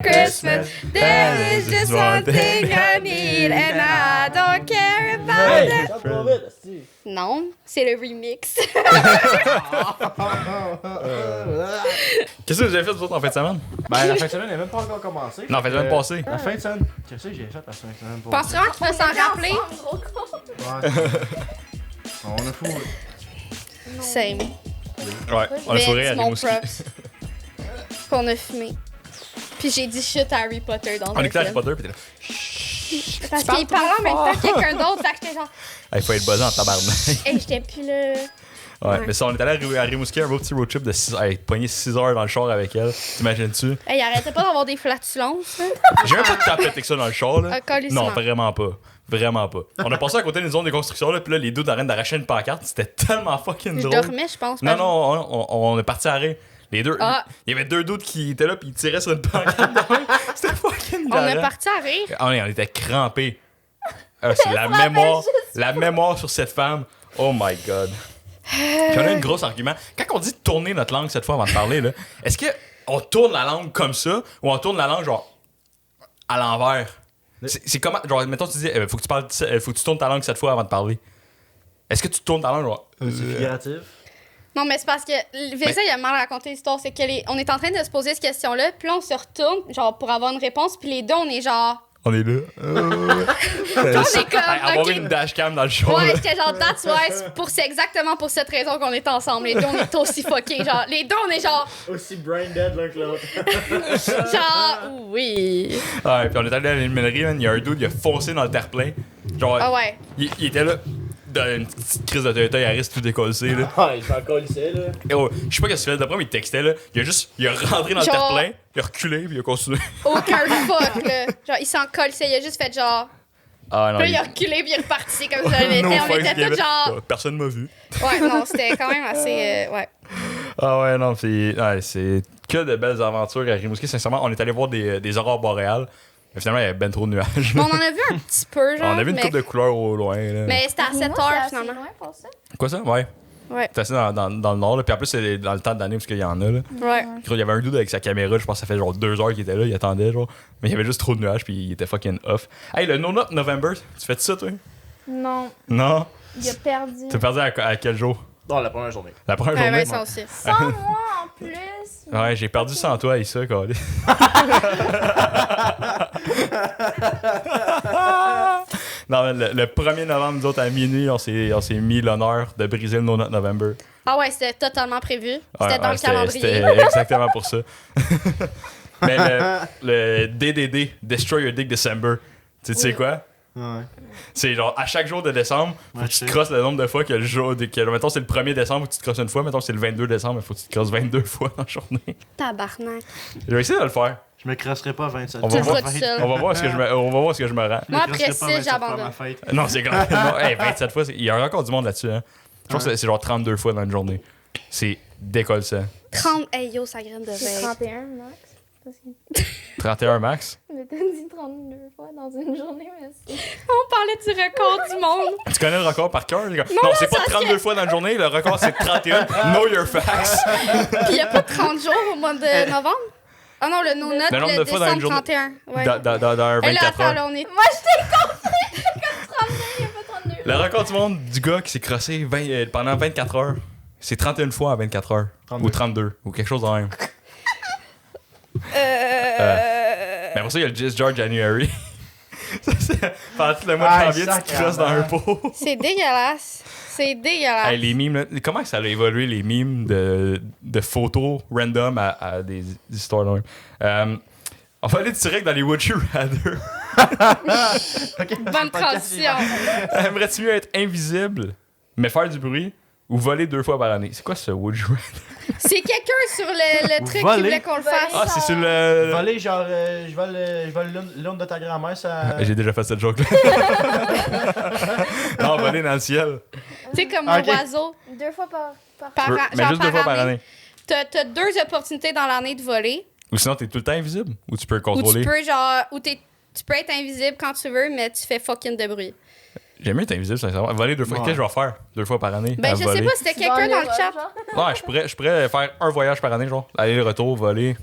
Christmas, there is just one thing I need and I don't care about it. Non, c'est le remix. Qu'est-ce que vous avez fait vous autres en fin de semaine? Ben, la fin de semaine n'est même pas encore commencée. Non, en fait, la semaine passée. La fin de semaine. Qu'est-ce que j'ai fait la fin de semaine? Penses-tu vraiment qu'il faut s'en rappeler? Ouais. On a fou. Same. Ouais, on a fourré à mon Rimouski. props. Qu'on a fumé. Puis j'ai dit shit à Harry Potter dans On le écoutait Harry film. Potter, pis t'es là. Parce qu'il parlait en même temps que quelqu'un d'autre, fait que j'étais genre, Il faut être buzzé en tabarnak. hey, j'étais plus là. Ouais, mais ça, on est allé à Rimouski, un beau petit road trip de 6 heures. Elle a pogné 6 heures dans le char avec elle. T'imagines-tu? Hey, arrêtez pas d'avoir des flatulences, là. J'ai même pas de temps pété que ça dans le char, là. Ah, calissement. Non, vraiment pas. Vraiment pas. On a passé à côté d'une zone de construction, là, pis là, les deux d'arrêt d'arracher une pancarte. C'était tellement fucking Je drôle. dormais, je pense. Non, parce- non, on est parti à arrêt. Les deux. Ah. Il y avait deux doutes qui étaient là, pis ils tiraient sur une pancarte. C'était fucking On est hilarant. parti à rire. Ah, on était crampés. C'est la mémoire sur cette femme. Oh my god. Puis on a un gros argument. Quand on dit tourner notre langue cette fois avant de parler, là, est-ce qu'on tourne la langue comme ça ou on tourne la langue genre à l'envers? C'est comment. Genre, mettons, tu dis, faut que tu tournes ta langue cette fois avant de parler. Est-ce que tu tournes ta langue genre. C'est figuratif. Non, mais c'est parce que Vincent, il a mal raconté l'histoire. C'est que on est en train de se poser cette question-là, puis là, on se retourne, genre, pour avoir une réponse, puis les deux, on est genre. On est là. on est comme. Avoir ok. une dashcam dans le show. Ouais, là. j'étais genre, that's why, c'est exactement pour cette raison qu'on est ensemble. Les deux, on est aussi fuckés. Genre, les deux, on est genre. Aussi brain dead l'un que l'autre. Genre, oui. Ouais, puis on est allé à l'animalerie, man. Il y a un dude, il a foncé dans le terre-plein. Genre, Ah ouais. il était là, dans une petite crise de Toyota Yaris tout décollé, là. Ouais, il s'en colissait, là. Et oh, je sais pas qu'est-ce qu'il fait. D'après moi, il textait, là. Il a rentré dans le Genre- terre-plein, il a reculé, puis il a continué. Aucun fuck, là. Genre, il s'en colle, il a juste fait genre. Ah non, Puis là, il a reculé, puis il est reparti comme ça. No On fucks était given. tous genre. Personne m'a vu. Ouais, non, c'était quand même assez. Ouais. Ah ouais, non, c'est que de belles aventures à Rimouski. Sincèrement, on est allé voir des aurores boréales. Mais finalement, il y avait ben trop de nuages. Mais on en a vu un petit peu, genre. On a vu une mais... coupe de couleurs au loin, là. Mais c'était à 7 heures, finalement. Loin pour ça. Quoi ça? Ouais. Ouais. C'était assez dans le nord, là. Puis en plus, c'est dans le temps de l'année, parce qu'il y en a, là. Ouais. Il y avait un dude avec sa caméra, je pense que ça fait genre 2 heures qu'il était là, il attendait, genre. Mais il y avait juste trop de nuages, puis il était fucking off. Hey, le No Nut November, tu fais ça, toi? Non, Non? il a perdu. T'as perdu à quel jour? Non, la première journée. La première Ouais, journée? Vincent aussi. Sans moi en plus. Ouais, j'ai perdu sans toi et ça, quoi. Non, mais le 1er novembre, nous autres, à minuit, on s'est mis l'honneur de briser le No Nut November. Ah ouais, c'était totalement prévu. Ouais, C'était dans ouais, le calendrier. C'était exactement pour ça. Mais le DDD, Destroy Your Dick December, tu sais quoi? Ouais. C'est genre, à chaque jour de décembre, faut Ouais, que tu te je sais. crosses le nombre de fois que le jour. Mettons, c'est le 1er décembre, faut que tu te crosses une fois. Mettons, c'est le 22 décembre, faut que tu te crosses 22 fois dans la journée. Tabarnak. Je vais essayer de le faire. Je me crasserai pas 27 On Tu va le voir. feras tout seul. On va voir ce que je me rends. Moi, après 6, j'abandonne. Non, c'est grave. Non, hey, 27 fois, il y a encore du monde là-dessus. Hein. Je pense que c'est genre 32 fois dans une journée. C'est décolle ça. 30. Hey yo, ça graine de C'est veille. 31 max. Parce que 31 max. mais t'as dit 32 fois dans une journée, mais c'est. On parlait du record du monde. Tu connais le record par cœur? Non, c'est pas 32 fois dans une journée. Le record, c'est 31. Know your facts. Puis il n'y a pas 30 jours au mois de novembre? Ah non, le no-nut, Le nombre le de fois dans une décembre journée. 31. Ouais. Dans un Et là, 24 attends, heures. là, on est. Moi, je t'ai compris! Comme 32, il n'y a pas 32. Le record du monde du gars qui s'est crossé pendant 24 heures, c'est 31 fois en 24 heures. 32. Ou 32. Ou quelque chose de même. Mais après ça, il y a le Just Jar January. Ça, c'est pendant tout le mois de Ah, janvier, tu te crosses dans un pot. C'est dégueulasse. C'est dégueulasse. Hey, les mimes, là, comment ça a évolué les mimes de photos random à des histoires de même? On va aller direct dans les Would You Rather. Bonne transition. Aimerais-tu mieux être invisible, mais faire du bruit, ou voler 2 fois par année? C'est quoi ce Would You Rather? C'est quelqu'un sur le truc qui Voler. voulait qu'on le fasse. Ah, c'est sur le... Voler, genre, je vole l'onde de ta grand-mère, ça. J'ai déjà fait cette joke-là. Non, voler dans le ciel. Tu sais, comme un Ok. oiseau. 2 fois par Par an, Mais genre juste 2 fois par année. T'as 2 opportunités dans l'année de voler. Ou sinon, t'es tout le temps invisible? Ou tu peux Ou contrôler? tu peux, genre, tu peux être invisible quand tu veux, mais tu fais fucking de bruit. J'aime mieux être invisible, sincèrement. Voler 2 fois. Ouais. Qu'est-ce que je vais faire 2 fois par année? Ben, à je sais voler? pas, c'était quelqu'un dans le chat. Ouais, je pourrais faire un voyage par année, genre. Aller-retour, voler.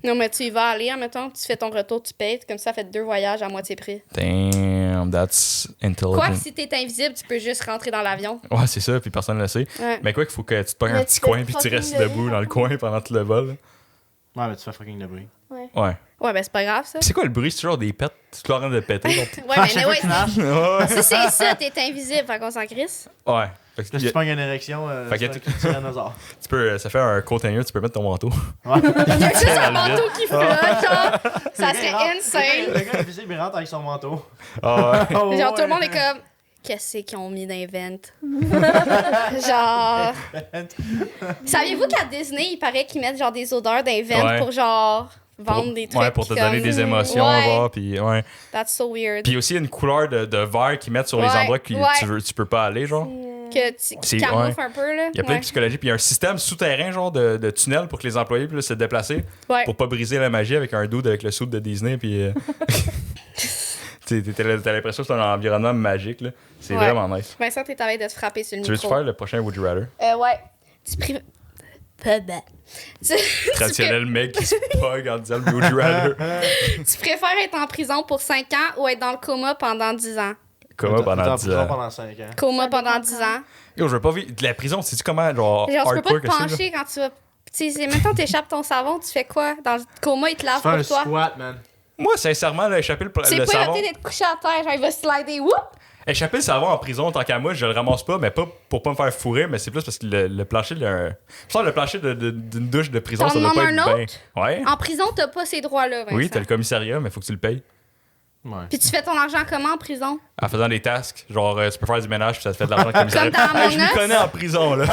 Non, mais tu y vas aller, admettons, tu fais ton retour, tu payes, comme ça fait 2 voyages à moitié prix. Damn, that's intelligent. Quoi que si t'es invisible, tu peux juste rentrer dans l'avion. Ouais, c'est ça, puis personne ne le sait. Ouais. Mais quoi qu'il faut que tu te pognes un Mais petit tu fais coin puis tu fucking restes le debout bruit. dans le coin pendant tout le vol. Ouais, mais tu fais fucking de bruit. Ouais. Ouais, ben c'est pas grave, ça. Puis c'est quoi le bruit? C'est toujours des pets? Tu es en train de péter? genre? Ouais, À mais chaque anyway, fois que tu marches, Ouais. si c'est ça, t'es invisible, fait qu'on s'en crisse. Ouais. Fait que là, si tu pognes une érection, Fait que c'est un tyrannosaure. tu peux, ça fait un container, tu peux mettre ton manteau. Ouais. Il y a juste un dans le manteau qui flotte, genre. Ça Le serait gars, il rentre- insane. Le gars invisible, il rentre avec son manteau. Ah ouais. Genre, tout le monde est comme, qu'est-ce qu'ils ont mis dans les ventes? Genre. Saviez-vous qu'à Disney, il paraît qu'ils mettent genre des odeurs dans les ventes Ouais. pour genre vendre des trucs? Ouais, pour te puis donner comme- des émotions, Ouais. genre, puis ouais. That's so weird. Puis aussi une couleur de verre qu'ils mettent sur les Ouais, endroits que ouais. tu peux pas aller, genre. Que tu C'est- camoufles un peu, là. Il y a plein de psychologie, puis il y a un système souterrain, genre, de tunnel pour que les employés puissent se déplacer, Ouais. pour pas briser la magie avec un dude avec le suit de Disney, puis... t'as l'impression que c'est un environnement magique, là. C'est Ouais. vraiment nice. Vincent, t'es à l'aise de te frapper sur le Tu veux-tu micro. faire le prochain Would You Rather? Ouais. Tu prives... Tu Traditionnel mec qui se pogue en disant le Would You Rather. tu préfères être en prison pour 5 ans ou être dans le coma pendant 10 ans? Comment pendant T'es en 10 prison ans? pendant 5 ans. Coma Ça pendant dépend 10 quand. ans. Yo, je veux pas vivre... De la prison, sais-tu comment, genre, Genre, tu peux pas hardcore te que c'est, là? pencher quand tu vas... Tu sais, maintenant t'échappes ton savon, tu fais quoi? Dans le coma, il te lave Fais un pour toi. squat, man. Moi, sincèrement, là, échapper C'est le pas savon... noté d'être couché à terre, genre il va slider, whoop! Échapper le savon en prison, tant qu'à moi, je le ramasse pas, mais pas pour pas me faire fourrer, mais c'est plus parce que le plancher, le plancher d'une douche de prison, T'en ça doit pas demandes être un bien. Ouais. En prison, t'as pas ces droits-là, Vincent. Oui, t'as le commissariat, mais faut que tu le payes. Ouais. Puis tu fais ton argent comment en prison? En faisant des tasks, genre, tu peux faire du ménage, puis ça te fait de l'argent de commissariat. Comme dans Hey, je Among m'y Us? connais en prison, là.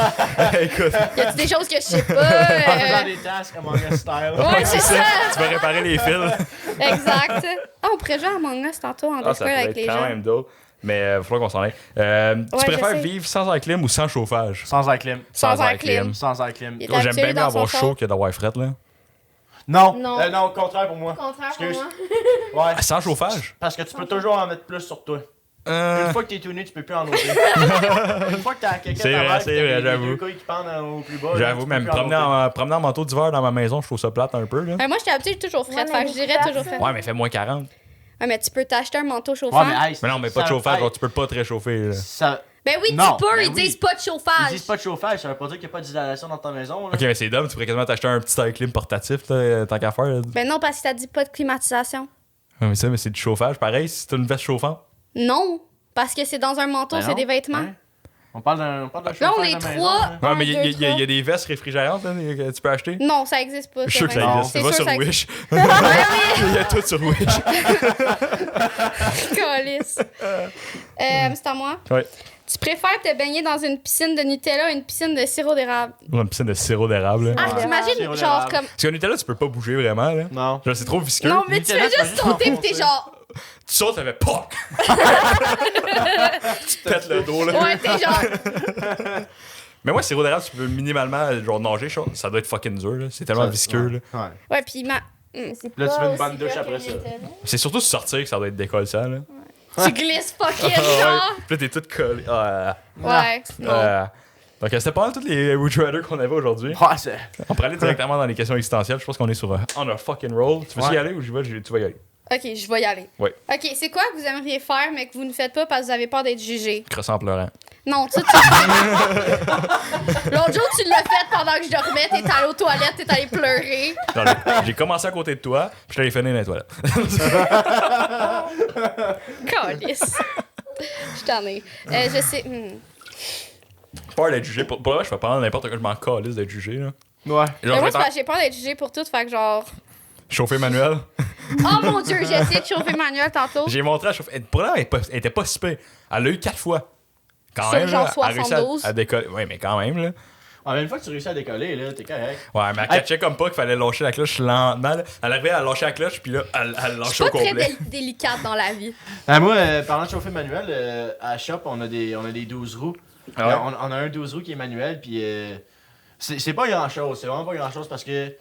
Écoute. Y a-tu des choses que je sais pas? En faisant des tasks Among Us style. Ouais, c'est ça! Tu vas réparer les fils. Exact. Ah, on pourrait jouer à Among Us tantôt en Ah, ça Discord pourrait avec être les quand gens. même d'autres. Mais il faudra qu'on s'en aille. Tu je préfères sais. vivre sans air clim ou sans chauffage? Sans air clim. Sans air clim. Sans air clim. Il est Moi, j'aime habitué bien mieux dans avoir son chaud char. que d'avoir fret, là. Non. Non. Non, au contraire pour moi. Au contraire pour Excuse. moi. Ouais. Ah, sans chauffage? Parce que tu peux toujours en mettre plus sur toi. Une fois que t'es tout nu, tu peux plus en ôter. Une fois que t'as quelqu'un C'est vrai, derrière, c'est que t'as vrai, les j'avoue. deux couilles qui pendent au plus bas. J'avoue, tu peux même plus en promener ôter. promener en manteau d'hiver dans ma maison, je trouve ça plate un peu, là. Moi, j'étais habituée toujours frais, Ouais, fait que mais je dirais beaucoup toujours de frais. Ouais, mais fait moins 40. Ouais, mais tu peux t'acheter un manteau chauffant. Ouais, mais hey, Mais non, mais pas de ça- chauffage, hey, genre, tu peux pas te réchauffer, là. ça- Ben oui, Non, tu peux, ben ils oui. disent pas de chauffage. Ils disent pas de chauffage, ça veut pas dire qu'il n'y a pas d'isolation dans ta maison. Là. Ok, mais c'est dumb, tu pourrais quasiment t'acheter un petit air clim portatif, là, tant qu'à faire. Là. Ben non, parce que t'as dit pas de climatisation. Ouais, mais c'est du chauffage, pareil, si t'as une veste chauffante. Non, parce que c'est dans un manteau, Ben c'est non. des vêtements. Ouais. On parle d'un chauffage Là, on de est maison, trois. là. Ouais, Un, mais il deux, y, a trois. des vestes réfrigérantes là, que tu peux acheter. Non, ça existe pas. Je suis sûr que ça Vincent. existe. C'est Va sûr sur ça Wish. Ouais, oui, Il y a tout sur Wish. câlisse. C'est à moi. Ouais. Tu préfères te baigner dans une piscine de Nutella ou une piscine de sirop d'érable? Une piscine de sirop d'érable. là. Ah, Ouais. t'imagines, Sirop genre d'érable. comme. Parce que Nutella, tu peux pas bouger vraiment. Là. Non. Genre, c'est trop visqueux. Non, mais tu Nutella, fais tu juste vas juste sauter pis t'es enfoncer. genre. Tu sautes, ça fait POC! Tu te pètes le dos, là. Ouais, t'es genre. Mais moi, sirop d'érable, tu peux minimalement genre nager, ça doit être fucking dur. là. C'est tellement visqueux. Là. Ouais. Ouais, pis ma. Mais c'est Là, tu pas veux une aussi bonne douche pire après que ça. Nutella. C'est surtout sortir que ça doit être décollissant. Là. Tu glisses fucking, Ah ouais. genre. Puis là, t'es toute collée. Ah, Ouais, non. Donc, c'était pas mal tous les Would You Rather qu'on avait aujourd'hui. Ouais, c'est. On pourrait aller directement dans les questions existentielles. Je pense qu'on est sur on a fucking roll. Tu veux y Ouais. aller ou tu vas y aller? Ok, je vais y aller. Ouais. Ok, c'est quoi que vous aimeriez faire mais que vous ne faites pas parce que vous avez peur d'être jugé? Crosser en pleurant. Non, tu L'autre jour, tu l'as fait pendant que je dormais, t'es allé aux toilettes, t'es allé pleurer. Non, j'ai commencé à côté de toi, puis je t'allais finir dans les toilettes. Calice. Je t'en ai. Je sais. Peur d'être jugé. Pour vrai, je fais pas n'importe quoi, je m'en calisse d'être jugé. Là. Ouais. Genre, Mais moi, c'est mettons, parce que j'ai peur d'être jugé pour tout, fait que genre. chauffer manuel. Oh mon dieu, j'ai essayé de chauffer Manuel tantôt. J'ai montré à chauffer. Pour elle, elle était pas si pire. Elle l'a eu 4 fois. Quand Sur même. genre là, elle a réussi 72. à décoller. Ouais, mais quand même, là. Ah, mais une fois que tu réussis à décoller, là, t'es correct. Ouais, mais elle catchait comme pas qu'il fallait lâcher la cloche lentement. Là. Elle arrivait à lâcher la cloche, puis là, elle Je lâchait suis au pas très complet. délicate dans la vie. Moi, parlant de chauffer manuel, à Shop, on a des 12 roues. Ah ouais? On a un 12 roues qui est manuel, puis c'est pas grand chose. C'est vraiment pas grand chose parce que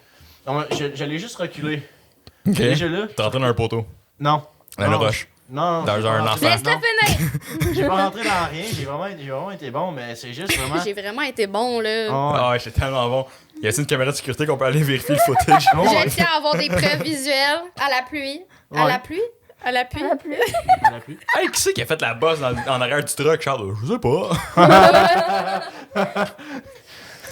je l'ai juste reculé. Ok. Déjà là. T'es rentré dans un poteau. Non. Dans le Non, rush. Non. Dans j'ai pas un rentré- enfant. Laisse-le non, finir! j'ai pas rentré dans rien. J'ai vraiment été bon, mais c'est juste vraiment. J'ai vraiment été bon, là. Oh, Ah ouais, c'est tellement bon. Y a-t-il une caméra de sécurité qu'on peut aller vérifier le footage? Je tiens à avoir des preuves visuelles à la pluie. À Ouais. la pluie? À la pluie? La pluie. On a plus. Hey, qui c'est qui a fait la bosse en arrière du truck, Charles? Je sais pas.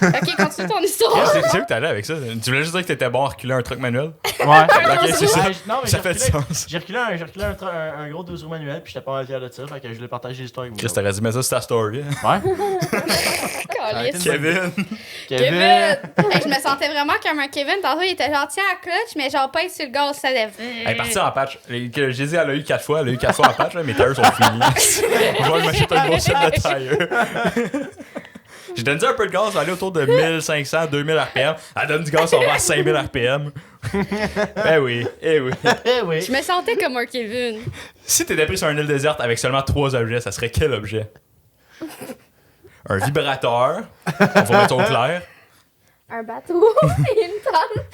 Ok, continue ton histoire. C'est où que t'allais avec ça? Tu voulais juste dire que t'étais bon à reculer un truc manuel? Ouais. Ok, c'est ça. Non, mais Ça fait du sens. J'ai reculé un gros 12 roues manuel, puis j'étais pas mal fier de ça, fait que je voulais partager l'histoire avec vous. Chris, t'aurais dû mettre ça sur ta story. Ouais. Calisse. Kevin! Kevin! Hey, je me sentais vraiment comme un Kevin. Tantôt, il était gentil à la clutch, mais genre pas sur le gaz, ça lève. Elle est partie en patch. J'ai dit, elle a eu 4 fois. Elle a eu 4 fois en patch, là, mes tires sont finis. Moi, je m'achète un gros set de tires. J'ai donné un peu de gaz, elle va aller autour de 1500, 2000 RPM. Elle donne du gaz, on va à 5000 RPM. Ben oui, eh oui. Eh oui. Je me sentais comme un Kevin. Si t'étais pris sur une île déserte avec seulement 3 objets, ça serait quel objet? Un vibrateur. On va mettre au clair. Un bateau et une table.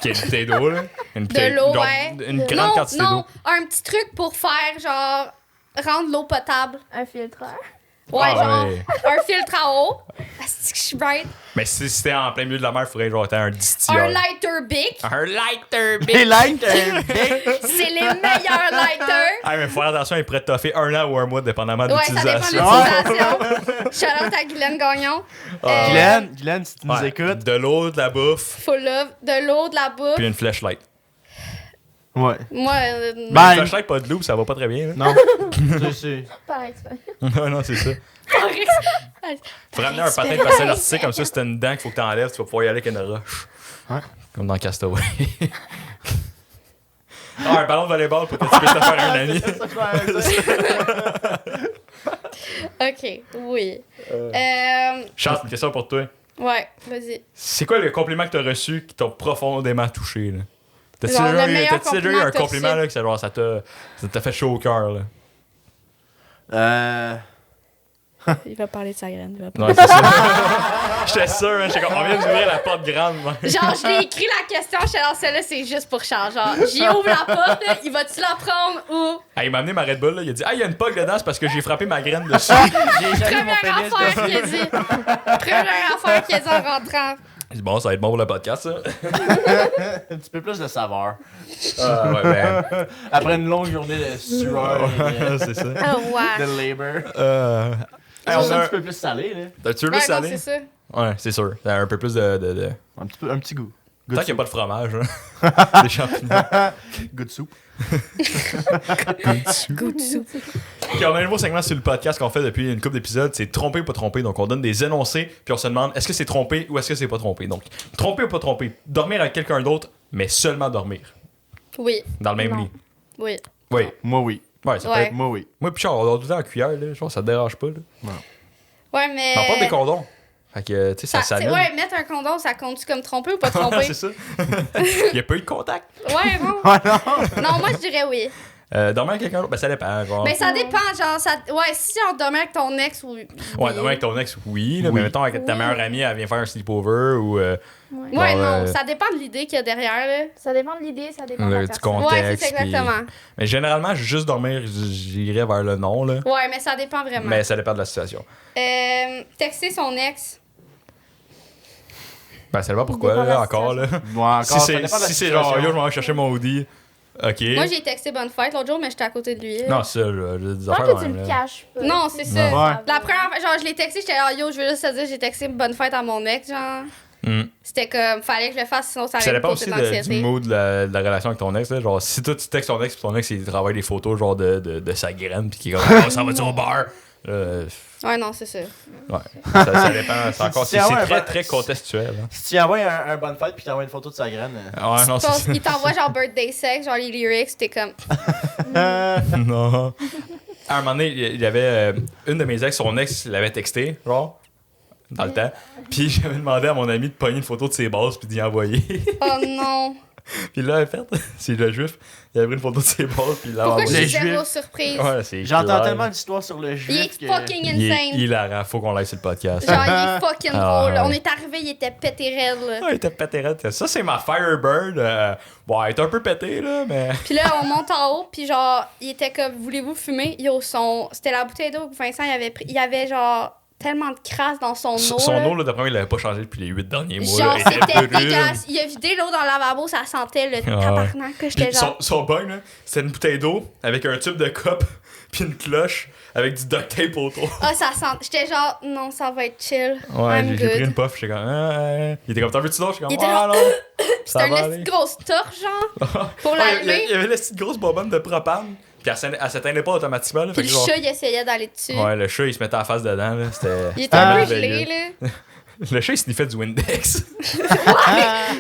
Qui a une bouteille d'eau, là. Une De bouteille- l'eau, genre, ouais. Une grande quantité d'eau. un petit truc pour faire, genre, rendre l'eau potable. Un filtreur. Ouais, Ah, genre, ouais. un filtre à eau. Est-ce que je suis bright? Mais si c'était en plein milieu de la mer, il faudrait genre être un distilleur. Un lighter bic. Un lighter, Les bitch! likes, C'est les meilleurs lighters. Ah, mais faut faire attention, il pourrait te toffer 1 an ou 1 mois, dépendamment de Ouais, ça dépend de l'utilisation. l'utilisation. Shout-out à Guylaine Gagnon. Glenn, si tu nous Ouais, écoutes. de l'eau, de la bouffe, Full love. De l'eau, de la bouffe. puis une flashlight. Ouais. Moi, Ben- Une flashlight, pas de loup, ça va pas très bien. Là. Non. c'est. Par expérience. non, non, c'est ça. Faut ramener un patin de pastel artistique, comme ça, si t'as une dent qu'il faut que t'enlèves, tu vas pouvoir y aller avec une roche. Ouais. Comme dans Castaway. Ah, un ballon de volleyball pour que tu puisses te faire un ami. Ok, oui. Charles, une question pour toi. Ouais, vas-y. C'est quoi le compliment que t'as reçu qui t'a profondément touché, là? T'as-tu Genre, déjà le eu- meilleur t'as-tu déjà eu compliment un que t'as compliment, reçu? là, que ça, genre, ça t'a fait chaud au cœur, là? Il va parler de sa graine. Il va Non, c'est ça. J'étais sûr, hein, j'étais comme, on vient d'ouvrir la porte grande, man. Genre, je l'ai écrit la question, j'étais dans celle-là, c'est juste pour Charles. Genre, j'y ouvre la porte, là, il va-tu la prendre ou. Ah, il m'a amené ma Red Bull, là, il a dit, ah, il y a une poque dedans, c'est parce que j'ai frappé ma graine dessus. J'ai jamais mon Première pénis affaire dessus. qu'il a dit. Première affaire qu'il a dit en rentrant. J'ai dit, bon, ça va être bon pour le podcast, ça. Un petit peu plus de saveur. Ah, ouais, ben. Après une longue journée de sueur et c'est ça. Oh, ouais. de labor. Hey, On on a un a petit peu plus salé, là. T'as-tu le Ouais, non, salé? c'est ça. Ouais, c'est sûr. T'as un peu plus de... Un petit goût. Tant qu'il n'y a pas de fromage, hein. Des champignons. Goût de soupe. Goût de soupe. Ok, on a un nouveau segment sur le podcast qu'on fait depuis une couple d'épisodes, c'est tromper ou pas tromper. Donc on donne des énoncés, puis on se demande est-ce que c'est trompé ou est-ce que c'est pas trompé. Donc tromper ou pas tromper. Dormir avec quelqu'un d'autre, mais seulement dormir. Oui, Dans le même Non. lit. oui. Oui. Moi, oui. Ouais, ça Ouais. peut être. Moi, oui. Moi, puis Charles, on dort tout le temps en cuillère, là. Genre, ça te dérange pas, là. Ouais, mais. On porte des condoms. Fait que, tu sais, ça s'annule. Ouais, mettre un condom, ça compte-tu comme tromper ou pas tromper? c'est ça. Il y a pas eu de contact. Ouais, non. Non, moi, je dirais oui. Dormir avec quelqu'un d'autre, ben ça dépend. Genre. Mais ça dépend, genre, ça... ouais, si on dormait avec ton ex ou. Ouais, dormir avec ton ex, oui. Là, Oui. Mais mettons, avec ta Oui. meilleure amie, elle vient faire un sleepover ou. Ouais, Genre, non, ça dépend de l'idée qu'il y a derrière, là. Ça dépend de l'idée, ça dépend de Le la petit personne. contexte. Ouais, c'est ça, puis- exactement. Mais généralement, juste dormir, j'irais vers le non, là. Ouais, mais ça dépend vraiment. Mais ça dépend de la situation. Texter son ex. Ben, ça dépend pourquoi, Dépend de là, la encore, là. Bon, encore, Si ça c'est dépend de la si c'est genre, situation. yo, je m'en vais chercher mon hoodie. Ok. Moi, j'ai texté bonne fête l'autre jour, mais j'étais à côté de lui. Non, ça, j'ai des Tant affaires que de tu même, le là. caches pas. Non, c'est ça. Ouais. La première fois, genre, je l'ai texté, j'étais là, yo, je veux juste te dire, j'ai texté bonne fête à mon ex, genre. Hmm. C'était comme, fallait que je le fasse, sinon ça Puis ça allait me dépend causer aussi de du l'anxiété. mood de la relation avec ton ex. Là. Genre, si toi tu textes ton ex, puis ton ex il travaille des photos genre de sa graine, puis qui est comme, oh, ça va-tu au bar? Ouais, non, c'est ça. Ouais. Ça dépend. C'est encore, Si c'est tu envoies très un- très contextuel. Hein. Si tu envoies un bonne fête puis tu envoies une photo de sa graine. Ouais, non, c'est ça. Il t'envoie genre birthday sex, genre les lyrics, t'es comme. Non. À un moment donné, il y avait une de mes ex, son ex l'avait texté, genre, dans le temps. Puis j'avais demandé à mon ami de pogner une photo de ses bases puis d'y envoyer. Oh non. Puis là, en fait, c'est le juif. Il avait pris une photo de ses bases puis il l'a Pourquoi je envoyé. suis Les zéro surprise? Ouais, c'est J'entends clair. tellement d'histoires sur le Il juif est que... fucking Il est insane. hilarant. Faut qu'on l'aille sur le podcast. Genre, il est fucking Ah, drôle. ouais. On est arrivé, il était pété raide, là. Ah, il était pété raide. Ça, c'est ma Firebird. Bon, elle est un peu pétée, là, mais... Puis là, on monte en haut, puis genre, il était comme, voulez-vous fumer? Yo, c'était la bouteille d'eau que Vincent il avait pris. Il avait genre tellement de crasse dans son eau. Son là. eau, là, d'après moi, il l'avait pas changé depuis les 8 derniers mois. Genre, là. Elle était c'était brune. dégueulasse. Il a vidé l'eau dans le lavabo, ça sentait le tabarnak que j'étais Puis genre. son bug, là, c'était une bouteille d'eau avec un tube de coupe puis une cloche avec du duct tape autour. Ah, ça sent. J'étais genre, non, ça va être chill. Ouais, I'm j'ai pris good. une puff, j'étais comme. Il était comme, t'en veux-tu d'autres? J'étais comme, Il était ah genre, non. C'était Ça une va petite aller. grosse torche, genre, pour Ouais, l'allumer. il y avait la petite grosse bonbonne de propane, puis elle s'éteindait pas automatiquement. Là, Puis fait le que genre- chat, il essayait d'aller dessus. Ouais, le chat, il se mettait en face dedans. Là, c'était. Il était un peu merveilleux. gelé, là. Le chat, il sniffait du Windex.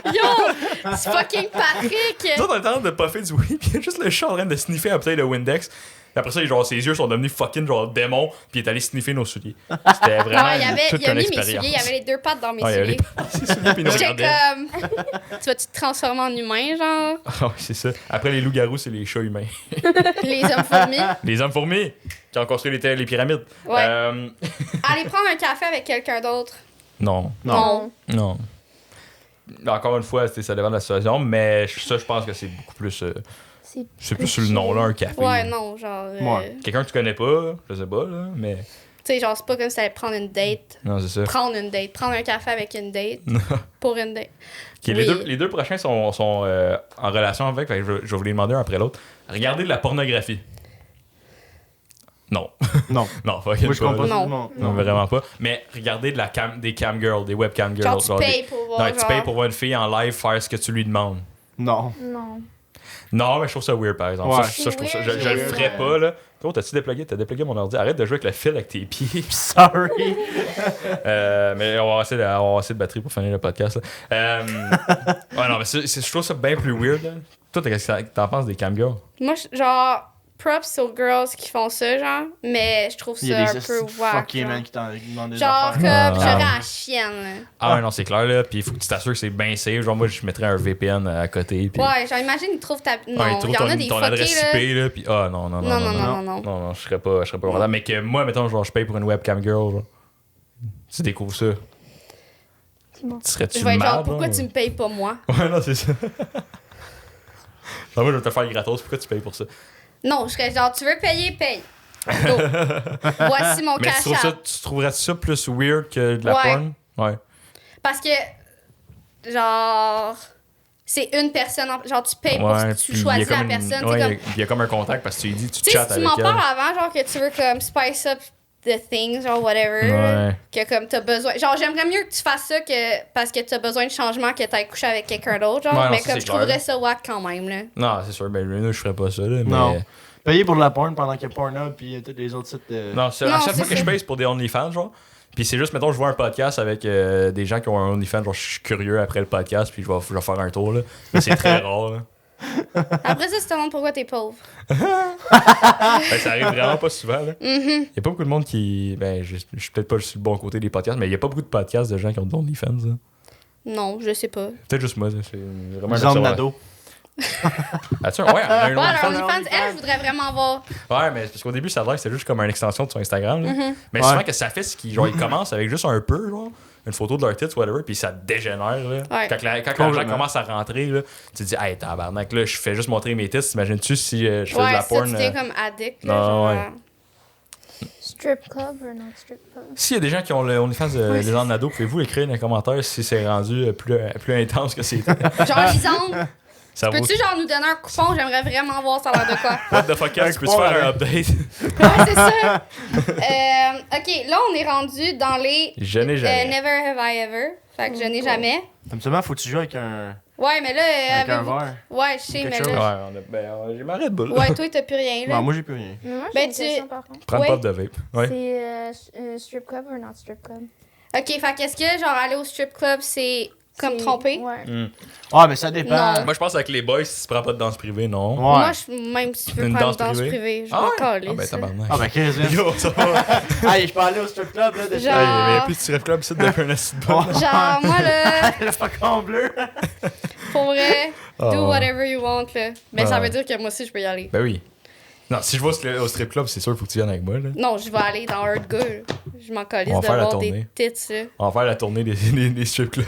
Yo, c'est fucking Patrick. Nous autres, on était en train de puffer du weed, puis il y a juste le chat en train de sniffer la bouteille de Windex. Puis après ça, genre, ses yeux sont devenus fucking genre démon, puis il est allé sniffer nos souliers. C'était vraiment Non, toute il a une mis mes expérience. souliers, il y avait les deux pattes dans mes Ouais, il y avait souliers. ses souliers, puis il nous J'étais regardait. comme, tu vas-tu te transformer en humain, genre? Ah ouais, c'est ça. Après les loups-garous, c'est les chats humains. Les hommes fourmis. Les hommes fourmis qui ont construit les pyramides. Ouais. Aller prendre un café avec quelqu'un d'autre. Non. Non. Non. Encore une fois, ça dépend de la situation, mais ça, je pense que c'est beaucoup plus. C'est plus sur le nom, là, un café. Ouais, non, genre. Ouais. Quelqu'un que tu connais pas, je sais pas, là, mais. Tu sais, genre, c'est pas comme si t'allais prendre une date. Non, c'est ça. Prendre une date. Prendre un café avec une date. Pour une date. Ok, Oui. les deux prochains sont en relation avec, fait que je vais vous les demander un après l'autre. Regardez de la pornographie. Non. Non. Non, fuck Moi, je comprends Non. pas. Non, vraiment pas. Mais regardez des cam girls, des webcam girls. Genre, tu payes pour voir. Non, tu genre. payes pour voir une fille en live faire ce que tu lui demandes. Non. Non. Non, mais je trouve ça weird, par exemple. Ouais. Ça, je trouve ça. Je C'est le weird. ferais pas, là. Toi, t'as-tu déplugué? T'as déplugué mon ordi. Arrête de jouer avec le fil avec tes pieds. Sorry. Mais on va essayer de batterie pour finir le podcast. Là. Ouais, non, mais je trouve ça bien plus weird. Là. Toi, qu'est-ce que t'en penses des cam girls? Moi, genre, props aux girls qui font ça, genre. Mais je trouve Il y a ça des un peu wack. fucking genre. man qui t'en demandent des Genre, comme, affaires. j'aurais la chienne. là. Ah, ouais, non, c'est clair, là. Puis il faut que tu t'assures que c'est bien safe. Genre, moi, je mettrais un VPN à côté. Puis... Ouais, genre, imagine, ils trouvent ta. Non, Ouais, il trouve y en a des ton adresse fuckés, là. IP, là. Puis, ah, non. Non, non, non, non. Non, je serais pas content. Mais que moi, mettons, genre, je paye pour une webcam girl, genre. Tu découvres ça. Dis-moi. Tu serais-tu Je vais être mal, genre, pourquoi tu me payes pas moi? Ouais, non, c'est ça. Genre, moi, je vais te faire gratos. Pourquoi tu payes pour ça? Non, je serais genre, tu veux payer, paye. Go. Voici mon Mais cash app. tu trouverais ça plus weird que de la Ouais. porn? Ouais. Parce que, genre, c'est une personne. Genre, tu payes pour Ouais, tu puis choisis il y a la comme personne. ouais, t'es comme, il y a comme un contact parce que tu lui dis, tu tu sais, chattes si tu avec m'en elle. parles avant, genre, que tu veux comme spice up the things, genre, whatever. Ouais. Que comme t'as besoin. Genre, j'aimerais mieux que tu fasses ça que parce que t'as besoin de changement que t'ailles coucher avec quelqu'un d'autre, genre. Ouais, non, mais ça, comme c'est je clair, trouverais là. ça wack quand même, là. Non, c'est sûr, ben je ferais pas ça, là. Mais... Non. Payer pour de la porn pendant qu'il y a Pornhub puis tous les autres sites de... Non, à Non, chaque c'est fois que ça. je paye, c'est pour des OnlyFans, genre. Puis c'est juste, mettons, je vois un podcast avec des gens qui ont un OnlyFans, genre, je suis curieux après le podcast, puis je vais faire un tour, là. Mais c'est très rare, là. Après ça, tu te demandes pourquoi t'es pauvre. Ben, ça arrive vraiment pas souvent, là. Mhm. Y a pas beaucoup de monde qui. Ben, je suis peut-être pas sur le bon côté des podcasts, mais y a pas beaucoup de podcasts de gens qui ont de OnlyFans, là. Non, je sais pas. Peut-être juste moi, ça, c'est vraiment Les un hommes observateur. nado. As-tu un... Ouais, on a un Ouais, alors OnlyFans. OnlyFans, elle, je voudrais vraiment voir. Ouais, mais c'est parce qu'au début, ça a l'air que c'est juste comme une extension de son Instagram. Là. Mhm. Mais Ouais. souvent, que ça fait, c'est qu'ils ils commencent avec juste un peu, genre, une photo de leur tits, whatever, puis ça dégénère. Là. Ouais. Quand l'argent Complètement. commence à rentrer, là, tu te dis, hey, tabarnak, là, je fais juste montrer mes tits. T'imagines-tu si je fais de Ouais, la ça, porn? tu t'es comme addict. Là, non, genre, ouais. Strip club ou non strip club? S'il y a des gens qui ont le OnlyFans des gens de Nado, pouvez-vous écrire dans les commentaires si c'est rendu plus intense que c'était. Genre, Lisande, Ça vaut. peux-tu genre nous donner un coupon? J'aimerais vraiment voir ça a l'air de quoi. What the fuck, tu peux coupon, faire un là. update? Ouais, c'est ça. Ok, là, on est rendu dans les Je n'ai jamais. Never Have I Ever. Fait que je n'ai jamais. Absolument, faut que tu joues avec un Ouais, mais là, avec un avez-vous- verre. Ouais, je sais, Quelque mais chose. Ouais, là. j'ai ma Red Bull. Ouais, toi, t'as plus rien, là. Non, moi j'ai plus rien. Mais moi, j'ai Ben, une tu- question par contre. Prends une Ouais. pop de vape. Ouais. C'est strip club ou non strip club? Ok, fait qu'est-ce que, genre, aller au strip club, c'est comme C'est- tromper? Ouais. Ah, mais ça dépend. Non. Moi, je pense avec les boys, si tu prends pas de danse privée, non. Ouais. Moi, même si tu veux Une prendre danse une danse privée? privée, je Ah m'en ouais? calisse. Ah ben, tabarnak. Ah, ben 15 ans. Yo, ça va. Hey, je peux aller au strip club là déjà. Genre- Il y a plus de strip club ici depuis un acide bon. Genre, moi, là, Le flacon bleu. pour vrai, do Oh. whatever you want, là. Mais ça Ah. veut dire que moi aussi, je peux y aller. Ben oui. Non, si je vais au strip club, c'est sûr qu'il faut que tu viennes avec moi. Là. Non, je vais aller dans Hard Girl. Je m'en calisse On de va faire la voir des tournée. tits là, On va faire la tournée des strip clubs.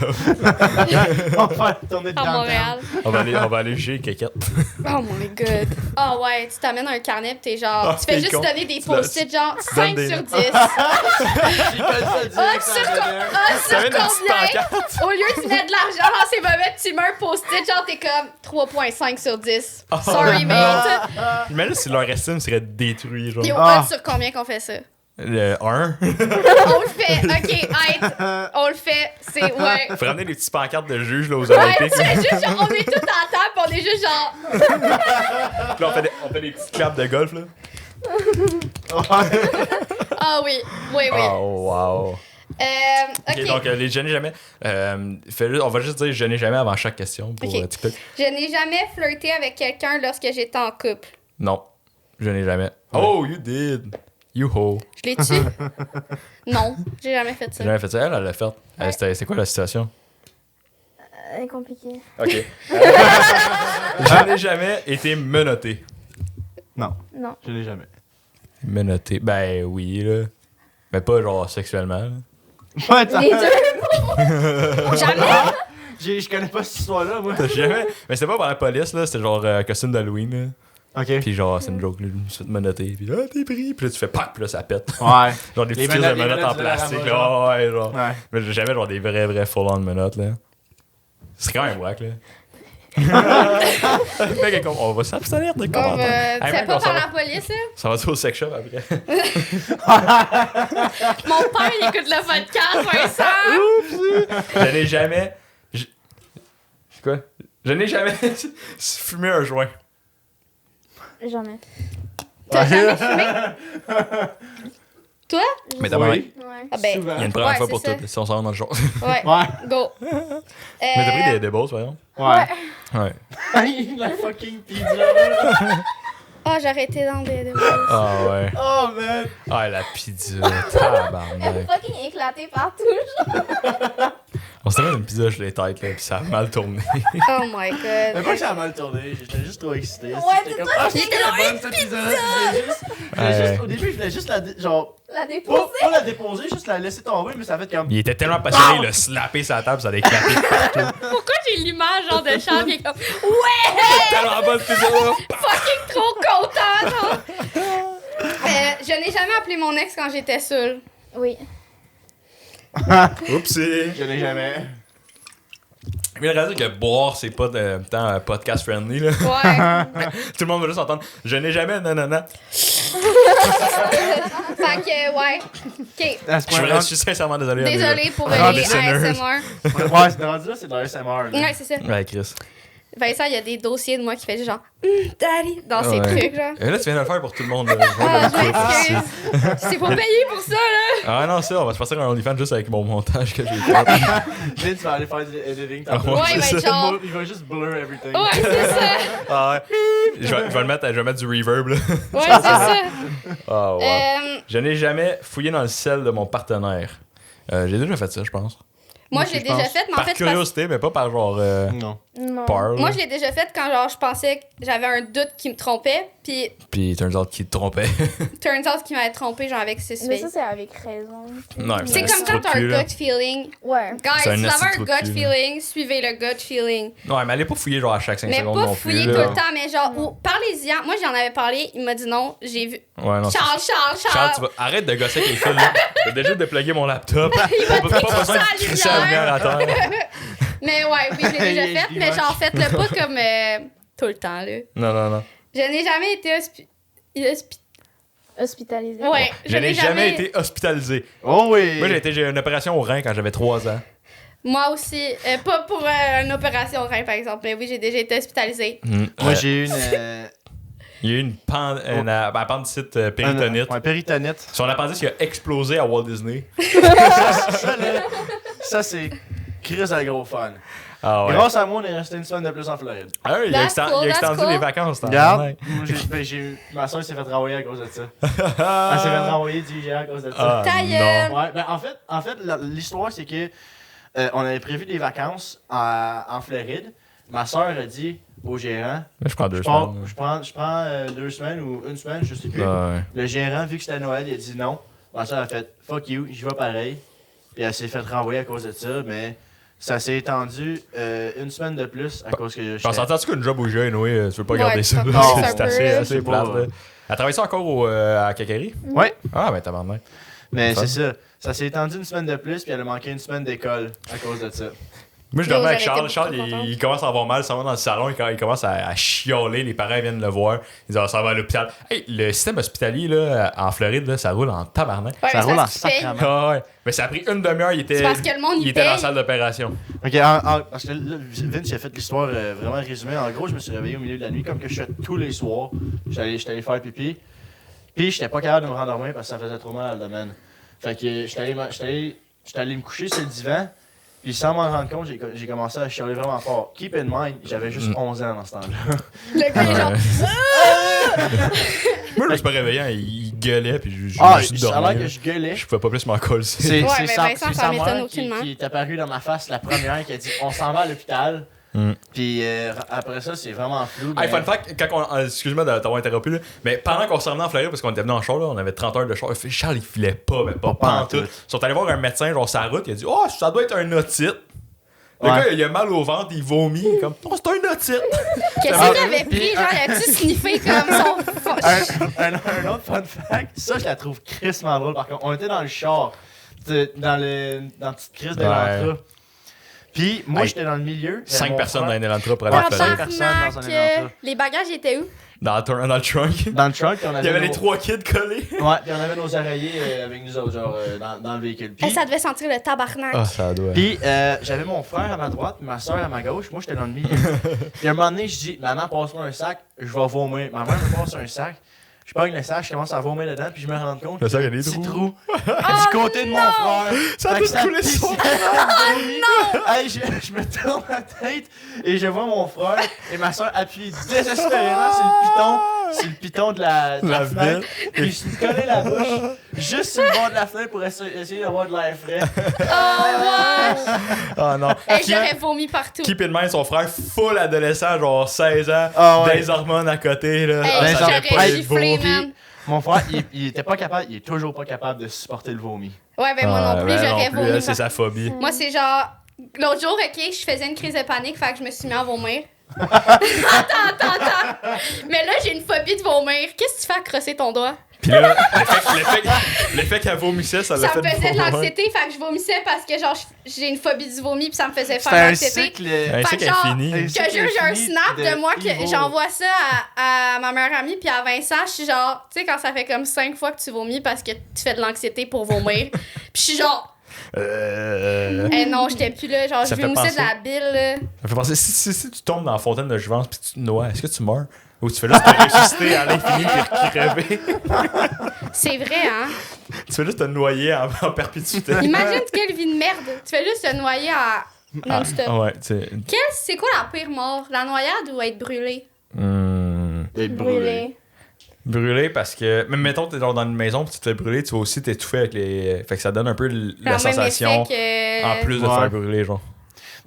On va faire tourner de à downtown. Montréal. on va aller chez Kékette. Oh my god. Ah ouais, tu t'amènes un carnet pis t'es genre. Ah, tu fais t'es juste con. donner des Tu donnes- post-it genre tu 5 donnes sur des- 10. J'ai collé ça direct Ah, sur sur, la co- dernière. ah, sur T'avais une petite combien? pancarte. Au lieu de mettre de l'argent dans ces mauvais, tu mets un post-it, genre t'es comme 3.5 sur 10. Oh, Sorry, mate. Mais là, si leur estime serait détruit, genre. Yo, Ah. sur combien qu'on fait ça? Le 1. On le fait, ok, hide. On le fait, c'est ouais. Faut ramener des petites pancartes de juges là, aux Ouais, Olympiques. tu fais juste genre, on est tout en table, pis on est juste genre. Puis là, on fait des petites claps de golf, là. Ah oui, oui, oui. Oh, wow. Ok, Ok, donc les je n'ai jamais. On va juste dire je n'ai jamais avant chaque question pour Ok. TikTok. je n'ai jamais flirté avec quelqu'un lorsque j'étais en couple. Non, je n'ai jamais. Oh, you did. You ho. Je l'ai tué? Non, j'ai jamais fait J'ai ça. jamais fait ça. Elle l'a fait. Ouais. C'est quoi la situation? Compliqué. Ok. Je n'ai jamais été menotté. Non, Non. je l'ai jamais. Menotté. Ben oui, là. Mais pas genre sexuellement. Là. Ouais, attends. Les deux. Jamais? Je connais pas cette histoire-là, moi. T'as jamais. Mais c'était pas par la police, là. C'était genre costume d'Halloween, là. Ok. Puis genre, c'est une joke, là. Je me suis fait menotter. Puis là, t'es pris. Puis là, tu fais pack. Puis là, ça pète. Ouais. Genre des Les petites crises de menottes, menottes en les menottes plastique, du là. Ouais, genre. Ouais. Mais j'ai jamais genre des vrais full-on menottes, là. C'est quand même wack, là. Le mec est comme, on va s'abstenir de Comme, commentaires. tu Hey, fais mec, pas on s'en par va- la police, là? Ça va au sex shop après. Mon père, il écoute le podcast, Vincent! Je n'ai jamais. Quoi? Je n'ai jamais fumé un joint. Jamais. T'as jamais fumé? Toi? Mais d'abord, Oui. il Ouais. Ah ben, Souvent. y a une première Ouais, fois c'est pour ça. toutes, si on s'en rend dans le jour. ouais, Ouais. go. Mais t'as pris des bosses, par exemple? Ouais. Ouais. La fucking pizza. Ah, j'ai arrêté dans des Ah ouais. Oh, man. Ah, la pizza. Elle est Tabarnak. fucking éclatée partout. On s'est mis une pizza sur les têtes, là, pis ça a mal tourné. Oh my Mais god. pas que ça a mal tourné, j'étais juste trop excité. Ouais, J'étais c'est comme, toi ah, qui c'est étais bonne cette pizza-là. Ouais. Au début, je voulais juste la. Genre, La déposer. pas la déposer, juste la laisser tomber, mais ça fait comme. Il était tellement passionné, il a slappé sa table, ça a éclaté partout. Pourquoi j'ai l'image genre de Charles qui est comme Tellement bonne pizza, là. fucking trop content, genre? Je n'ai jamais appelé mon ex quand j'étais seule. Oui. Oupsie. Je l'ai jamais. Mais le réaliser que boire, c'est pas de temps podcast friendly, là. Ouais. Tout le monde va juste entendre je n'ai jamais nanana. Fait que, ouais. Ok. À ce Je point-là. suis sincèrement désolé. Désolée pour Ah, les des sinners. ASMR. Ouais, c'est rendu là, c'est de l'ASMR. là. Ouais, c'est ça. Ouais, Chris. Vincent, il y a des dossiers de moi qui fait juste genre daddy dans ses Ouais. trucs, genre. Et là, tu viens de le faire pour tout le monde. Là. Ah, je m'excuse. C'est pas payé pour ça, là. Ah non, ça, on va se passer un OnlyFans juste avec mon montage que j'ai fait. Vince va aller faire du editing Ah, tantôt. ouais, il va c'est être ça. genre. Il va juste blur everything. Ouais, c'est ça. Ah ouais. Je vais le mettre, je vais mettre du reverb, là. Ouais, c'est ça. Ah ouais. Euh, Je n'ai jamais fouillé dans le sel de mon partenaire. J'ai déjà fait ça, je pense. moi, je l'ai je déjà pense. fait, mais en Par fait, c'est curiosité, mais pas par genre Non. Non. peur. moi, là. je l'ai déjà fait quand genre je pensais que j'avais un doute qui me trompait, puis Puis turns out qu'il te trompait. turns out qu'il m'avait trompé genre avec 6 Mais filles. ça, c'est avec raison. Non, mais C'est un comme trou quand de t'as cul, là. un gut feeling. Ouais. Guys, C'est un si vous esti avez trou un de gut cul, là. feeling, suivez le gut feeling. Ouais, mais allez pas fouiller genre à chaque 5 Mais secondes pas non fouiller plus. tout là. le temps, mais genre, parlez-y. Moi, j'en avais parlé, il m'a dit non, j'ai vu. Ouais, non. Charles, Charles, tu vas... arrête de gosser avec les fils, là. T'as déjà déplugué mon laptop. T'as pas besoin de sa crisser la lumière à terre. Mais ouais, oui, je l'ai déjà Il fait, mais moche. genre, faites-le pas comme tout le temps, là. Non, non, non. Je n'ai jamais été Hospitalisé. Ouais, Je n'ai jamais été hospitalisé. Oh oui! Moi, j'ai eu une opération au rein quand j'avais 3 ans. Moi aussi. Pas pour une opération au rein, par exemple, mais oui, j'ai déjà été hospitalisée. Moi, j'ai eu une. Il y a eu une appendicite péritonite. Ouais, péritonite. Son appendice qui a explosé à Walt Disney. Ça, là, ça, c'est Chris à gros fun. Ah ouais. Grâce à moi, on est resté une semaine de plus en Floride. Ah ouais, il a, That's cool, il a that's extendu cool. les vacances. t'en Regarde, as. moi, ma soeur s'est fait renvoyer à cause de ça. Elle s'est fait renvoyer du IGA à cause de ça. Ah, Ta gueule. non. Ouais, ben en fait l'histoire, c'est que on avait prévu des vacances en Floride. Ma soeur a dit au gérant. Je prends 2 Je semaines. prends 2 semaines ou 1 semaine, je sais plus. Ouais. Le gérant, vu que c'était Noël, il a dit non. Ma soeur a fait fuck you, j'y vais pareil. Puis elle s'est fait renvoyer à cause de ça, mais ça s'est étendu 1 semaine de plus à cause que je. On s'entend-tu qu'une job où j'ai, Noé, tu veux pas Ouais, garder ça? ça passe C'est un peu, assez c'est plate, pas- là. Elle travaille ça encore à Cacari? Ouais, Ah, ben tabarnak. mais Fun. c'est ça. Ça s'est étendu 1 semaine de plus, puis elle a manqué 1 semaine d'école à cause de ça. Moi, je Yo, dormais avec j'aurais Charles. été Charles, beaucoup contente. il commence à avoir mal. Ça va dans le salon. Il commence à chialer. Les parents viennent le voir. Ils disent, ah, ça va à l'hôpital. Hey, le système hospitalier là, en Floride, là, ça roule en tabarnak. Ouais, Ça mais roule en se fait. sacrament. Ah ouais. Mais ça a pris une demi-heure. C'est parce que le monde, il il était dans la paye. salle d'opération. Ok, parce que là, Vince il a fait l'histoire vraiment résumée. En gros, je me suis réveillé au milieu de la nuit, comme que je fais tous les soirs. J'étais allé faire pipi. Puis, j'étais pas capable de me rendormir parce que ça faisait trop mal à l'abdomen. Fait que j'étais allé me coucher sur le divan. Puis, sans m'en rendre compte, j'ai commencé à chialer vraiment fort. Keep in mind, j'avais juste 11 ans dans ce temps-là. Le gars, il est genre. Moi, je me suis pas réveillé. Il gueulait. Puis je Ah, me suis ça a l'air dormi. que je gueulais. Je pouvais pas plus m'en coller. C'est Ouais, c'est mais sa, Vincent, c'est ça sa m'étonne mère aucunement. qui est apparue dans ma face la première qui a dit on s'en va à l'hôpital. Mm. Puis après ça, c'est vraiment flou. Hey, mais- fun fact, excuse-moi de t'avoir interrompu, là, mais pendant qu'on s'en revenait en Floride, parce qu'on était venu en char, là, on avait 30 heures de char, Charles il filait pas, mais pas en tout. Ils sont allés voir un médecin, genre, sur la route, il a dit, oh, ça doit être un otite. Le Ouais. gars, il a mal au ventre, il vomit, il est comme, oh, c'est un otite. Qu'est-ce qu'il avait pris? Genre, il a-tu sniffé comme son. un autre fun fact, ça je la trouve crissement drôle par contre. On était dans le char, dans la petite crise de Ouais. l'entra. Puis moi Hey, j'étais dans le milieu. 5 personnes dans un Elantra pour Ouais, aller en cinq Floride. personnes dans un éventre. Les bagages étaient où? Dans le trunk. Dans le truck, puis on Il avait y avait nos... les 3 kids collés. Ouais, puis on avait nos oreillers avec nous autres, genre dans le véhicule. Puis, Ça devait sentir le tabarnak. Ah, ça doit. puis j'avais mon frère à ma droite, ma soeur à ma gauche, moi j'étais dans le milieu. Puis à un moment donné, je dis, maman, passe-moi un sac, je vais vomir. Ma mère me passe un sac, je pogne le sac, je commence à vomir dedans, puis je me rends compte Le sac, il y a qu'il y des petit trous. du côté de mon frère. Ça a Fait que tout coulé pisse sur son non! Hey, je me tourne la tête et je vois mon frère et ma soeur appuyer désespérément sur le piton de la La fenêtre. Puis je me collais la bouche juste sur le bord de la fenêtre pour essayer d'avoir de l'air frais. Ah non. Et j'aurais vomi partout. Keep in mind, son frère, full adolescent, genre 16 ans, Ah ouais. des hormones à côté, là. Hey, Ah, ça j'aurais avait pas j'aurais été beau. giflé, Puis, man. mon frère, il était pas capable, il est toujours pas capable de supporter le vomi. Ouais, ben moi non plus, ben j'aurais non plus, vomi. elle, c'est sa phobie. Moi, c'est genre. L'autre jour, ok, je faisais une crise de panique, fait que je me suis mis à vomir. attends. Mais là, j'ai une phobie de vomir. Qu'est-ce que tu fais à crosser ton doigt? Puis là, l'effet qu'elle vomissait, ça l'a Ça fait me faisait de vomir. l'anxiété, fait que je vomissais parce que genre j'ai une phobie du vomi puis ça me faisait faire C'était un l'anxiété. cycle. Un Fait cycle que genre, infini. un Que cycle j'ai un infini snap de moi que evil. j'envoie ça à ma meilleure amie puis à Vincent, je suis genre, tu sais quand ça fait comme 5 fois que tu vomis parce que tu fais de l'anxiété pour vomir. Puis je suis genre, non, j'étais plus là, genre Ça je fait vomissais penser- de la bile là. Ça fait penser, si tu tombes dans la fontaine de jouvence puis tu te noies, est-ce que tu meurs? Ou tu fais juste te ressusciter à l'infini puis crever? C'est vrai hein. Tu fais juste te noyer en perpétuité. Imagine quelle vie de merde. Tu fais juste te noyer à non-stop. Ouais, tu sais. C'est quoi la pire mort? La noyade ou être brûlé? D'être brûlé. Brûlé parce que, même mettons, t'es dans une maison puis tu te fais brûler, tu vas aussi t'étouffer avec les. Fait que ça donne un peu la Le même sensation effet que... en plus de Ouais. faire brûler, genre.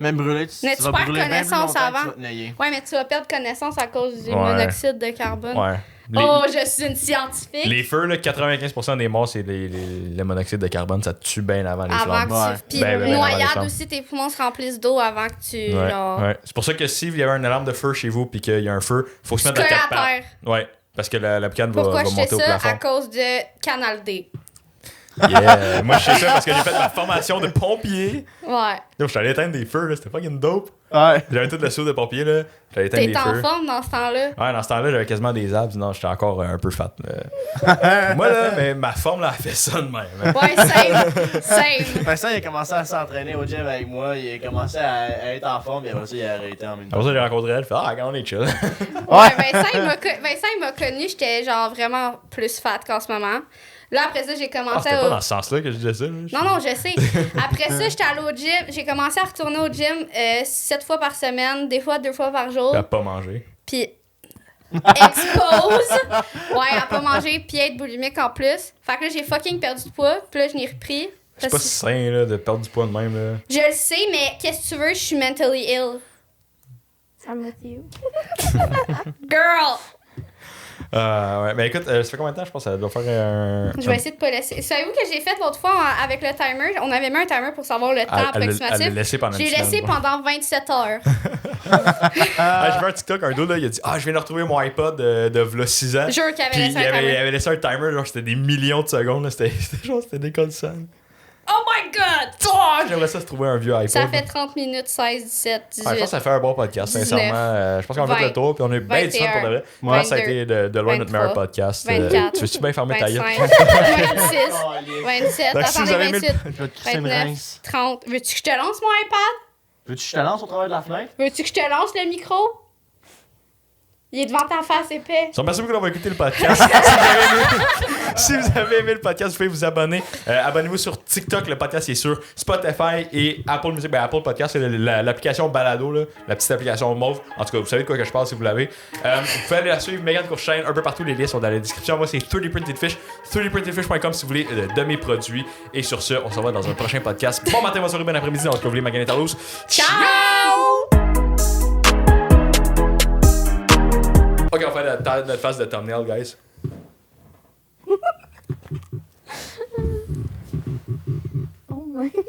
Même brûlé, tu Mais tu vas perds brûler bien plus connaissance longtemps que avant. tu vas te noyer. Ouais, mais tu vas perdre connaissance à cause du Ouais. monoxyde de carbone. Ouais. Oh, je suis une scientifique. Les feux, là, 95% des morts, c'est le monoxyde de carbone, ça te tue bien avant les Avant flammes. que Ouais. tu... Puis Ben, ben, avant les noyade flammes. aussi, tes poumons se remplissent d'eau avant que tu... Ouais, genre... ouais. C'est pour ça que s'il y avait une alarme de feu chez vous puis qu'il y a un feu, faut se Tu mettre à colles quatre à pattes. terre. Ouais, parce que la boucane va Pourquoi je fais monter au ça? plafond. À cause de Canal D. Yeah. Moi, je sais ça parce que j'ai fait ma formation de pompier. Ouais. Donc, je suis allé éteindre des feux, là. C'était fucking dope. Ouais. J'avais tout le saut de pompier, là. J'allais éteindre T'es des en feux. forme dans ce temps-là. Ouais, dans ce temps-là, j'avais quasiment des abs. Non, j'étais encore un peu fat. Moi, là, mais ma forme, là, elle fait ça de même. Hein. Ouais, same. Vincent, il a commencé à s'entraîner au gym avec moi, il a commencé à être en forme, et après ça, il a arrêté en même temps. Après ça, j'ai rencontré elle. Fait, ah, quand on est chill. Ouais, Vincent, il m'a connu, j'étais genre vraiment plus fat qu'en ce moment. Là, après ça, j'ai Ah, commencé c'était à... pas dans ce sens-là que je disais ça. Là. Non, je sais. Après ça, j'étais allée au gym. J'ai commencé à retourner au gym 7 fois par semaine, des fois 2 fois par jour. Elle a pas mangé. Puis expose. Ouais, à pas manger, puis être boulimique en plus. Fait que là, j'ai fucking perdu de poids. Puis là, je n'ai repris. C'est Parce pas que- sain, là, de perdre du poids de même, là. Je le sais, mais qu'est-ce que tu veux, je suis mentally ill. I'm with you. Girl! Ouais, mais écoute, ça fait combien de temps? Je pense que ça doit faire un. Je vais essayer de pas laisser. Savez-vous que j'ai fait l'autre fois avec le timer? On avait mis un timer pour savoir le temps Elle approximatif. l'a laissé pendant J'ai une semaine, laissé ouais. pendant 27 heures. J'ai vu un TikTok, un dos, là, il a dit je viens de retrouver mon iPod de v'là 6 ans. Jure qu'il avait Puis laissé il un timer. avait laissé un timer, genre c'était des millions de secondes, là, c'était décollissant. Oh my god! J'aimerais ça se trouver un vieux iPod. Ça fait 30 minutes, 16, 17, 18. Je pense que ça fait un bon podcast, 19, sincèrement. Je pense qu'on a fait 20, le tour, puis on a eu bien du fun pour de vrai. Moi, 22, ça a été de loin notre 23, meilleur podcast. 24, Tu veux-tu bien fermer ta gueule? 25, 26, 27, Donc, si vous attendez, avez 28, Je vais te crisser une 29, rince. 30. Veux-tu que je te lance mon iPad? Veux-tu que je te lance au travers de la fenêtre? Veux-tu que je te lance le micro? Il est devant ta face épais. Merci beaucoup d'avoir écouté le podcast. Si vous avez aimé le podcast, vous pouvez vous abonner. Abonnez-vous sur TikTok. Le podcast est sur Spotify et Apple Music. Ben, Apple Podcast, c'est l'application Balado, là, la petite application mauve. En tout cas, vous savez de quoi que je parle si vous l'avez. Vous pouvez aller la suivre. Megan Courchaine, un peu partout. Les liens sont dans la description. Moi, c'est 30printed.fish. 30printed.fish.com si vous voulez de mes produits. Et sur ce, on se revoit dans un prochain podcast. Bon matin, bonne soirée, bon après-midi. Dans le cas, vous voulez Megan et Carlos. Ciao! Ok, on fait notre phase de thumbnail, guys. Oh my god.